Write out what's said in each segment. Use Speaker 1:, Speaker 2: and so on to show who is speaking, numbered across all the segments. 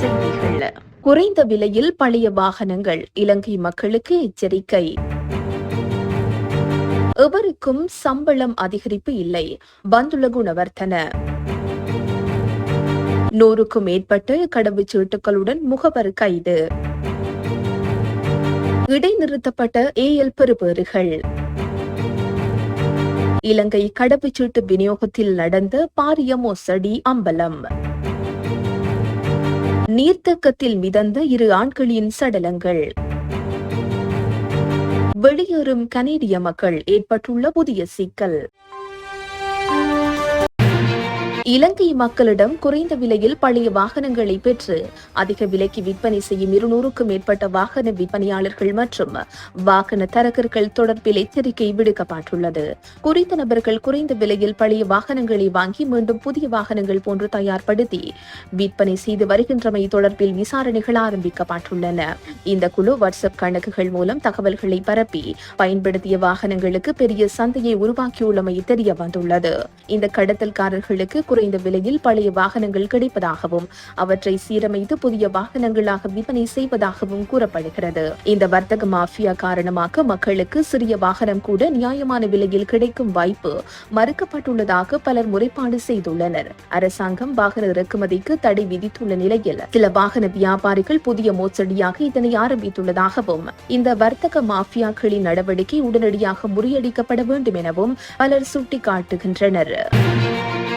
Speaker 1: செய்திகள். குறைந்த விலையில் பழைய வாகனங்கள், இலங்கை மக்களுக்கு எச்சரிக்கை. எவருக்கும் சம்பளம் அதிகரிப்பு இல்லை, பந்துல குணவர்த்தன. 100க்கும் மேற்பட்ட கடவுச்சீட்டுகளுடன் முகவர் கைது. இடைநிறுத்தப்பட்ட ஏஎல் பெறுபேறுகள். இலங்கை கடவுச்சீட்டு விநியோகத்தில் நடந்த பாரிய மோசடி அம்பலம். நீர்த்தக்கத்தில் மிதந்த 2 ஆண்களின் சடலங்கள். வெளியேறும் கனேடிய மக்கள் ஏற்பட்டுள்ள புதிய சிக்கல். இலங்கை மக்களிடம் குறைந்த விலையில் பழைய வாகனங்களை பெற்று அதிக விலைக்கு விற்பனை செய்யும் 200க்கும் மேற்பட்ட வாகன விற்பனையாளர்கள் மற்றும் வாகன தரகர்கள் தொடர்பில் எச்சரிக்கை விடுக்கப்பட்டுள்ளது. குறித்த நபர்கள் குறைந்த விலையில் பழைய வாகனங்களை வாங்கி மீண்டும் புதிய வாகனங்கள் போன்று தயார்படுத்தி விற்பனை செய்து வருகின்றமை தொடர்பில் விசாரணைகள் ஆரம்பிக்கப்பட்டுள்ளன. இந்த குழு வாட்ஸ்அப் கணக்குகள் மூலம் தகவல்களை பரப்பி பயன்படுத்திய வாகனங்களுக்கு பெரிய சந்தையை உருவாக்கியுள்ளமை தெரிய வந்துள்ளது. இந்த கடத்தல்காரர்களுக்கு குறைந்த விலையில் பழைய வாகனங்கள் கிடைப்பதாகவும் அவற்றை சீரமைத்து புதிய வாகனங்களாக விற்பனை செய்வதாகவும் கூறப்படுகிறது. இந்த வர்த்தக மாஃபியா காரணமாக மக்களுக்கு சிறிய வாகனம் கூட நியாயமான விலையில் கிடைக்கும் வாய்ப்பு மறுக்கப்பட்டுள்ளதாக பலர் முறைப்பாடு செய்துள்ளனர். அரசாங்கம் வாகன இறக்குமதிக்கு தடை விதித்துள்ள நிலையில் சில வாகன வியாபாரிகள் புதிய மோசடியாக இதனை ஆரம்பித்துள்ளதாகவும் இந்த வர்த்தக மாஃபியாக்களின் நடவடிக்கை உடனடியாக முறியடிக்கப்பட வேண்டும் எனவும் பலர் சுட்டிக்காட்டுகின்றனர்.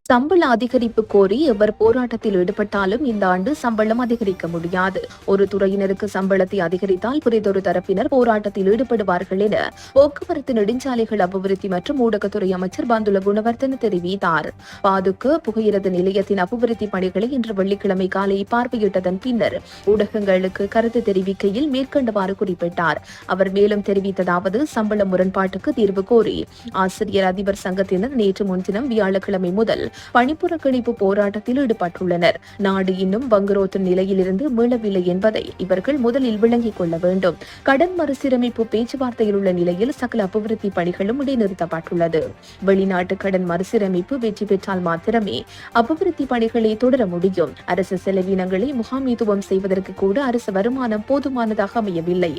Speaker 1: சம்பள அதிகரிப்பு கோரி எவர் போராட்டத்தில் ஈடுபட்டாலும் இந்த ஆண்டு சம்பளம் அதிகரிக்க முடியாது. ஒரு துறையினருக்கு சம்பளத்தை அதிகரித்தால் புரிதொரு தரப்பினர் போராட்டத்தில் ஈடுபடுவார்கள் என போக்குவரத்து நெடுஞ்சாலைகள் அபிவிருத்தி மற்றும் ஊடகத்துறை அமைச்சர் பந்துல குணவர்த்தன தெரிவித்தார். பாதுக்க புகையிரத நிலையத்தின் அபிவிருத்தி பணிகளை இன்று வெள்ளிக்கிழமை காலை பார்வையிட்டதன் பின்னர் ஊடகங்களுக்கு கருத்து தெரிவிக்கையில் மேற்கண்டவாறு குறிப்பிட்டார். அவர் மேலும் தெரிவித்ததாவது, சம்பள முரண்பாட்டுக்கு தீர்வு கோரி ஆசிரியர் அதிபர் சங்கத்தினர் நேற்று முன்தினம் வியாழக்கிழமை முதல் பணிப்புறக்கணிப்பு போராட்டத்தில் ஈடுபட்டுள்ளனர். நாடு இன்னும் வங்குரோத்து நிலையிலிருந்து மீளவில்லை என்பதை இவர்கள் முதலில் விளங்கிக் கொள்ள வேண்டும். கடன் மறுசீரமைப்பு பேச்சுவார்த்தையில் உள்ள நிலையில் சகல அபிவிருத்தி பணிகளும் இடைநிறுத்தப்பட்டுள்ளது. வெளிநாட்டு கடன் மறுசீரமைப்பு வெற்றி பெற்றால் மாத்திரமே அபிவிருத்தி பணிகளை தொடர முடியும். அரசு செலவினங்களை முகாமித்துவம் செய்வதற்கு கூட அரசு வருமானம் போதுமானதாக அமையவில்லை.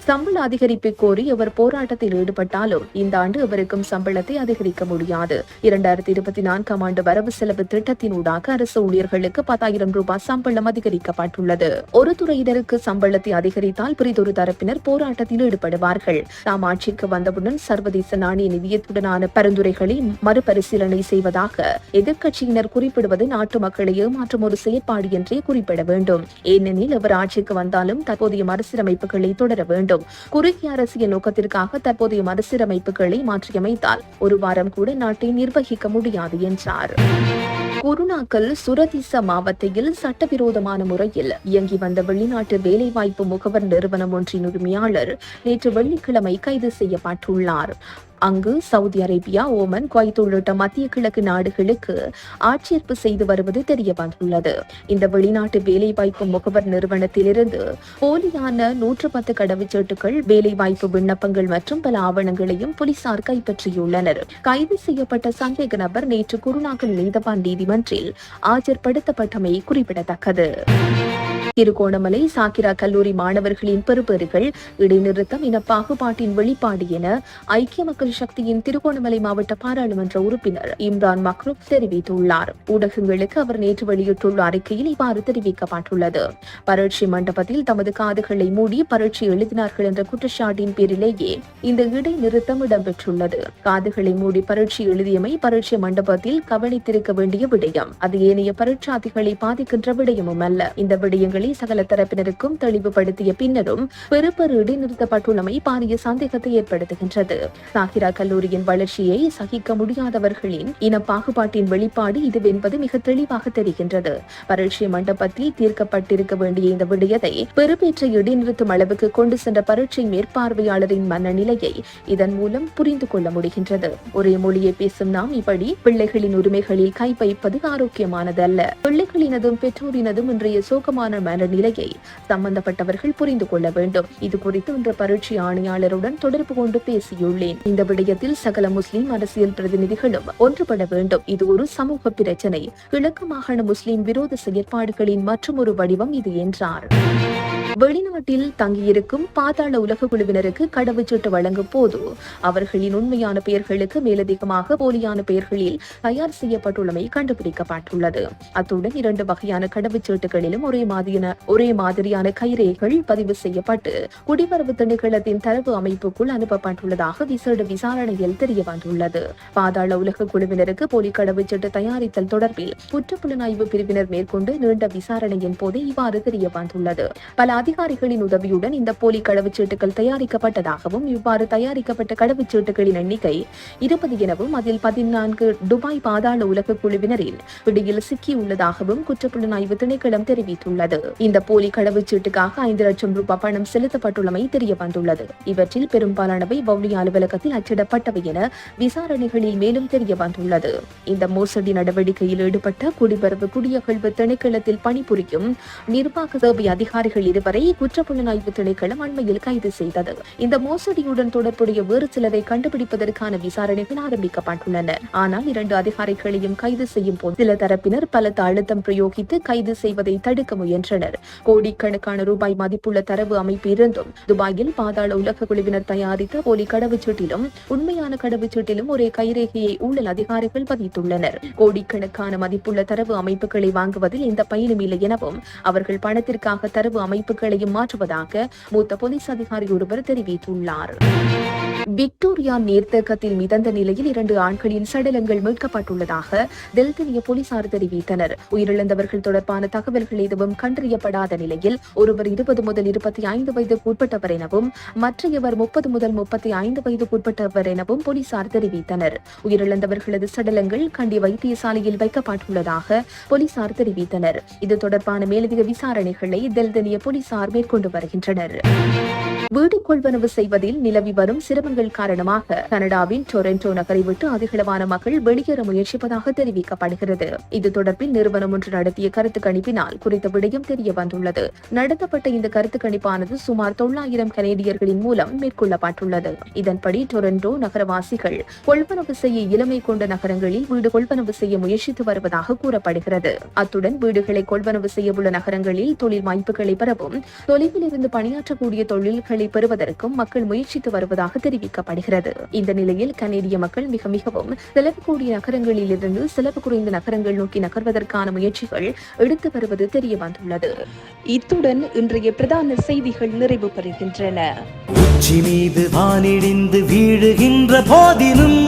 Speaker 1: சம்பள அதிகரிப்பை கோரி அவர் போராட்டத்தில் ஈடுபட்டாலும் இந்த ஆண்டு அவருக்கும் சம்பளத்தை அதிகரிக்க முடியாது. 2024ஆம் ஆண்டு வரவு செலவு திட்டத்தினூடாக அரசு ஊழியர்களுக்கு 10,000 ரூபாய் சம்பளம் அதிகரிக்கப்பட்டுள்ளது. ஒரு துறையினருக்கு சம்பளத்தை அதிகரித்தால் பிரிதொரு தரப்பினர் போராட்டத்தில் ஈடுபடுவார்கள். தாம் ஆட்சிக்கு வந்தவுடன் சர்வதேச நாணய நிதியத்துடனான பரிந்துரைகளை மறுபரிசீலனை செய்வதாக எதிர்க்கட்சியினர் குறிப்பிடுவது நாட்டு மக்களை ஏமாற்றும் ஒரு செயற்பாடு என்றே குறிப்பிட வேண்டும். ஏனெனில் அவர் ஆட்சிக்கு வந்தாலும் தற்போதைய மறுசீரமைப்புகளை தொடர வேண்டும். குறுகிய அரசியல் நோக்கத்திற்காக தற்போதைய மறுசீரமைப்புகளை மாற்றியமைத்தால் ஒரு வாரம் கூட நாட்டை நிர்வகிக்க முடியாது என்றார். குருணாக்கல் சுரதிச மாவட்டத்தில் சட்டவிரோதமான முறையில் இயங்கி வந்த வெளிநாட்டு வேலைவாய்ப்பு முகவர் நிறுவனம் ஒன்றின் உரிமையாளர் நேற்று வெள்ளிக்கிழமை கைது செய்யப்பட்டுள்ளார். அங்கு சவுதி அரேபியா, ஓமன், குவைத் உள்ளிட்ட மத்திய கிழக்கு நாடுகளுக்கு ஆட்சேர்ப்பு செய்து வருவது தெரிய வந்துள்ளது. இந்த வெளிநாட்டு வேலைவாய்ப்பு முகவர் நிறுவனத்திலிருந்து போலியான 110 கடவுச்சீட்டுகள், வேலைவாய்ப்பு விண்ணப்பங்கள் மற்றும் பல ஆவணங்களையும் போலீசார் கைப்பற்றியுள்ளனர். கைது செய்யப்பட்ட சந்தேக நபர் நேற்று குருணாக்கல் நீதவான் நீதிமன்றில் ஆஜர்படுத்தப்பட்டமை குறிப்பிடத்தக்கது. திருகோணமலை சாக்கிரா கல்லூரி மாணவர்களின் பெறுபேறுகள் இடைநிறுத்தம் இன பாகுபாட்டின் வெளிப்பாடு என ஐக்கிய மக்கள் சக்தியின் திருகோணமலை மாவட்ட பாராளுமன்ற உறுப்பினர் இம்ரான் மக்ரூப் தெரிவித்துள்ளார். ஊடகங்களுக்கு அவர் நேற்று வெளியிட்டுள்ள அறிக்கையில் இவ்வாறு தெரிவிக்கப்பட்டுள்ளது. பரீட்சை மண்டபத்தில் தமது காதுகளை மூடி பரீட்சை எழுதினார்கள் என்ற குற்றச்சாட்டின் பேரிலேயே இந்த இடைநிறுத்தம் இடம்பெற்றுள்ளது. காதுகளை மூடி பரீட்சை எழுதியமை பரீட்சை மண்டபத்தில் கவனித்திருக்க வேண்டிய விடயம். அது ஏனைய பரீட்சார்த்திகளை பாதிக்கின்ற விடயமும் அல்ல. இந்த விடயங்கள் சகல தரப்பினருக்கும் தெளிவுபடுத்திய பின்னரும் பெறுபேறு இடைநிறுத்தப்பட்டுள்ளமை பாரிய சந்தேகத்தை ஏற்படுத்துகின்றது. சாகிரா கல்லூரியின் வளர்ச்சியை சகிக்க முடியாதவர்களின் இன பாகுபாட்டின் வெளிப்பாடு இதுவென்பது மிக தெளிவாக தெரிகின்றது. பரீட்சை மண்டபத்தில் தீர்க்கப்பட்டிருக்க வேண்டிய இந்த விடயத்தை பெறுபேற்றை இடைநிறுத்தும் அளவுக்கு கொண்டு சென்ற பரீட்சை மேற்பார்வையாளரின் மனநிலையை இதன் மூலம் புரிந்து கொள்ள முடிகின்றது. ஒரே மொழியை பேசும் நாம் இப்படி பிள்ளைகளின் உரிமைகளில் கை வைப்பது ஆரோக்கியமானது அல்ல. பிள்ளைகளினதும் பெற்றோரினதும் இன்றைய சோகமான என்ற நிலையை சம்பந்தப்பட்டவர்கள் புரிந்து கொள்ள வேண்டும். இது குறித்து இன்று பரீட்சை ஆணையாளருடன் தொடர்பு கொண்டு பேசியுள்ளேன். இந்த விடயத்தில் சகல முஸ்லிம் அரசியல் பிரதிநிதிகளும் ஒன்றுபட வேண்டும். இது ஒரு சமூக பிரச்சனை. கிழக்கு மாகாண முஸ்லிம் விரோத செயற்பாடுகளின் மற்றொரு வடிவம் இது என்றார். வெளிநாட்டில் தங்கியிருக்கும் பாதாள உலக குழுவினருக்கு கடவுச்சீட்டு வழங்கும் போது அவர்களின் உண்மையான பெயர்களுக்கு மேலதிகமாக போலியான பெயர்களில் தயார் செய்யப்பட்டுள்ளமை கண்டுபிடிக்கப்பட்டுள்ளது. அத்துடன் 2 வகையான கடவுச்சீட்டுகளிலும் ஒரே மாதிரியான கைரேகைகள் பதிவு செய்யப்பட்டு குடிவரவு திணைக்களத்தின் தரவு அமைப்புக்குள் அனுப்பப்பட்டுள்ளதாக விசேட விசாரணையில் தெரியவந்துள்ளது. பாதாள உலக குழுவினருக்கு போலி கடவுச்சீட்டு தயாரித்தல் தொடர்பில் குற்றப்புலனாய்வு பிரிவினர் மேற்கொண்டு நீண்ட விசாரணையின் போது இவ்வாறு தெரியவந்துள்ளது. பல அதிகாரிகளின் உதவியுடன் இந்த போலி கடவுச்சீட்டுகள் தயாரிக்கப்பட்டதாகவும் இவ்வாறு தயாரிக்கப்பட்ட கடவுச்சீட்டுகளின் எண்ணிக்கை 20 எனவும் அதில் 14 துபாய் பாதாள உலக குழுவினரின் பிடியில் சிக்கியுள்ளதாகவும் குற்றப்புலனாய்வு திணைக்களம் தெரிவித்துள்ளது. இந்த போலி கடவுச்சீட்டுக்காக 5 லட்சம் ரூபாய் பணம் செலுத்தப்பட்டுள்ளமை தெரிய வந்துள்ளது. இவற்றில் பெரும்பாலானவை வவுனியா அலுவலகத்தில் அச்சிடப்பட்டவை என விசாரணைகளில் மேலும் தெரிய வந்துள்ளது. இந்த மோசடி நடவடிக்கையில் ஈடுபட்ட குடிவரவு குடியகழ்வு திணைக்களத்தில் பணிபுரியும் நிர்வாக சேவை அதிகாரிகள் இருவரை குற்றப்புலனாய்வு திணைக்களம் அண்மையில் கைது செய்தது. இந்த மோசடியுடன் தொடர்புடைய வேறு சிலரை கண்டுபிடிப்பதற்கான விசாரணைகள் ஆரம்பிக்கப்பட்டுள்ளன. ஆனால் 2 அதிகாரிகளையும் கைது செய்யும் போது சில தரப்பினர் பலத்த அழுத்தம் பிரயோகித்து கைது செய்வதை தடுக்க முயன்றனர். கோடிக்கணக்கான ரூபாய் மதிப்புள்ள தரவு அமைப்பு இருந்தும் துபாயில் பாதாள உலக குழுவினர் தயாரித்த போலி கடவுச்சீட்டிலும் உண்மையான கடவுச்சீட்டிலும் ஒரே கைரேகையை ஊழல் அதிகாரிகள் பதித்துள்ளனர். கோடிக்கணக்கான மதிப்புள்ள தரவு அமைப்புகளை வாங்குவதில் எந்த பயனும் இல்லை எனவும் அவர்கள் பணத்திற்காக தரவு அமைப்புகளையும் மாற்றுவதாக மூத்த போலீஸ் அதிகாரி ஒருவர் தெரிவித்துள்ளார். விக்டோரியா நீர்த்தேக்கத்தில் மிதந்த நிலையில் 2 ஆண்களின் சடலங்கள் மீட்கப்பட்டுள்ளதாக தெல்தனிய போலீசார் தெரிவித்தனர். உயிரிழந்தவர்கள் தொடர்பான தகவல்கள் எதுவும் கண்டறியப்படாத நிலையில் ஒருவர் 20 முதல் 25 வயதுக்கு உட்பட்டவர் எனவும் மற்றையவர் 30 முதல் 35 வயதுக்கு உட்பட்டவர் எனவும் போலீசார் தெரிவித்தனர். உயிரிழந்தவர்களது சடலங்கள் கண்டி வைத்தியசாலையில் வைக்கப்பட்டுள்ளதாக போலீசார் தெரிவித்தனர். இது தொடர்பான மேலதிக விசாரணைகளை தெல்தனிய போலீசார் மேற்கொண்டு வருகின்றனர். வீடு கொள்வனவு செய்வதில் நிலவி வரும் சிரமங்கள் காரணமாக கனடாவின் டொரண்டோ நகரை விட்டு அதிகளவான மக்கள் வெளியேற முயற்சிப்பதாக தெரிவிக்கப்படுகிறது. இது தொடர்பில் நிறுவனம் ஒன்று நடத்திய கருத்து கணிப்பினால் குறித்த விடயம் தெரிய வந்துள்ளது. நடத்தப்பட்ட இந்த கருத்து கணிப்பானது சுமார் 900 கனேடியர்களின் மூலம் மேற்கொள்ளப்பட்டுள்ளது. இதன்படி டொரண்டோ நகரவாசிகள் கொள்வனவு செய்ய இளமை கொண்ட நகரங்களில் வீடு கொள்வனவு செய்ய முயற்சித்து வருவதாக கூறப்படுகிறது. அத்துடன் வீடுகளை கொள்வனவு செய்ய உள்ள நகரங்களில் தொழில் வாய்ப்புகளை பெறவும் தொலைவில் இருந்து பணியாற்றக்கூடிய தொழில்களை பெறுவதற்கும் மக்கள் முயற்சித்து வருவதாக தெரிவிக்கப்படுகிறது. இந்த நிலையில் கனேடிய மக்கள் மிகவும் செலவு கூடிய நகரங்களில் இருந்து செலவு குறைந்த நகரங்கள் நோக்கி நகர்வதற்கான முயற்சிகள் எடுத்து வருவது தெரிய வந்துள்ளது. இத்துடன் இன்றைய பிரதான செய்திகள் நிறைவு பெறுகின்றன.
Speaker 2: உச்சி மீது வானிடிந்து வீழுகின்ற போதிலும்